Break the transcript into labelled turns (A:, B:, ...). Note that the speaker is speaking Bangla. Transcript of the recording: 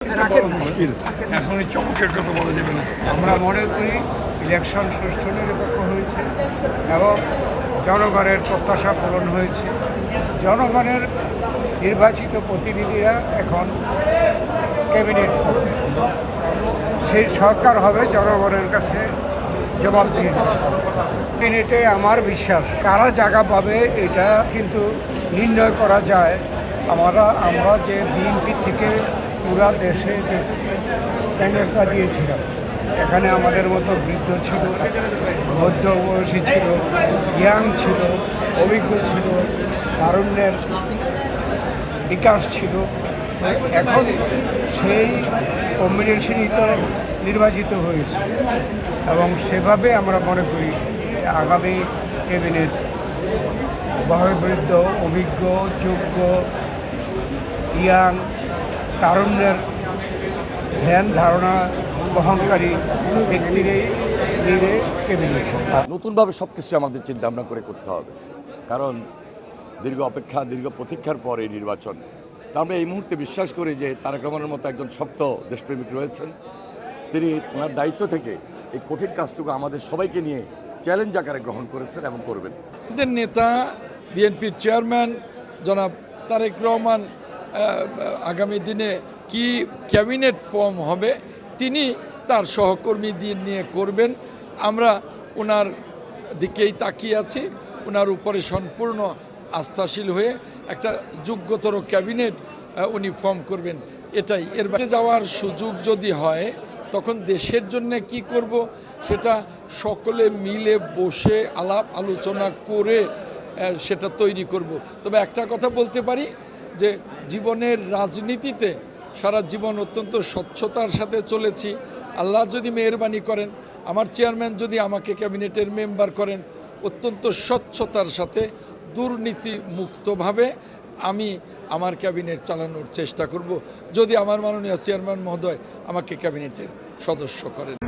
A: মুশকিল এখন এই চমকের কথা বলা যাবে না।
B: আমরা মনে করি ইলেকশন সুষ্ঠু নিরপেক্ষ হয়েছে এবং জনগণের প্রত্যাশা পূরণ হয়েছে। জনগণের নির্বাচিত প্রতিনিধিরা এখন ক্যাবিনেট করবে। সেই সরকার হবে জনগণের কাছে জবাবদিহি। ক্যাবিনেটে আমার বিশ্বাস কারা জায়গা পাবে এটা কিন্তু নির্ণয় করা যায়। আমরা যে বিএনপি থেকে পুরা দেশে যে প্যানেলটা দিয়েছিলাম, এখানে আমাদের মতো বৃদ্ধ ছিল, মধ্যবয়সী ছিল, ইয়াং ছিল, অভিজ্ঞ ছিল, তারুণ্যের বিকাশ ছিল। এখন সেই কম্বিনেশনই তো নির্বাচিত হয়েছে এবং সেভাবে আমরা মনে করি আগামী ক্যাবিনেট বয়োবৃদ্ধ, অভিজ্ঞ, যোগ্য, ইয়াং, তারুণ্যের ধ্যান ধারণা বহনকারী ব্যক্তিরাই নিয়ে ক্যাবিনেট।
C: নতুনভাবে সব কিছু আমাদের চিন্তা ভাবনা করে করতে হবে, কারণ দীর্ঘ অপেক্ষা, দীর্ঘ প্রতীক্ষার পরে নির্বাচন। তা আমরা এই মুহূর্তে বিশ্বাস করি যে তারেক রহমানের মতো একজন শক্ত দেশপ্রেমিক রয়েছেন। তিনি ওনার দায়িত্ব থেকে এই কঠিন কাজটুকু আমাদের সবাইকে নিয়ে চ্যালেঞ্জ আকারে গ্রহণ করেছেন এবং করবেন।
D: নেতা বিএনপির চেয়ারম্যান জনাব তারেক রহমান আগামী দিনে কি ক্যাবিনেট ফর্ম হবে তিনি তার সহকর্মীদের নিয়ে করবেন। আমরা ওনার দিকেই তাকিয়ে আছি, ওনার উপরে সম্পূর্ণ আস্থাশীল হয়ে একটা যোগ্যতর ক্যাবিনেট উনি ফর্ম করবেন। এটাই এর বাইরে যাওয়ার সুযোগ যদি হয় তখন দেশের জন্য কি করব সেটা সকলে মিলে বসে আলাপ আলোচনা করে সেটা তৈরি করব। তবে একটা কথা বলতে পারি যে জীবনের রাজনীতিতে সারা জীবন অত্যন্ত স্বচ্ছতার সাথে চলেছি। আল্লাহ যদি মেহেরবানি করেন, আমার চেয়ারম্যান যদি আমাকে ক্যাবিনেটের মেম্বার করেন, অত্যন্ত স্বচ্ছতার সাথে দুর্নীতি মুক্তভাবে আমি আমার ক্যাবিনেট চালানোর চেষ্টা করব, যদি আমার মাননীয় চেয়ারম্যান মহোদয় আমাকে ক্যাবিনেটের সদস্য করেন।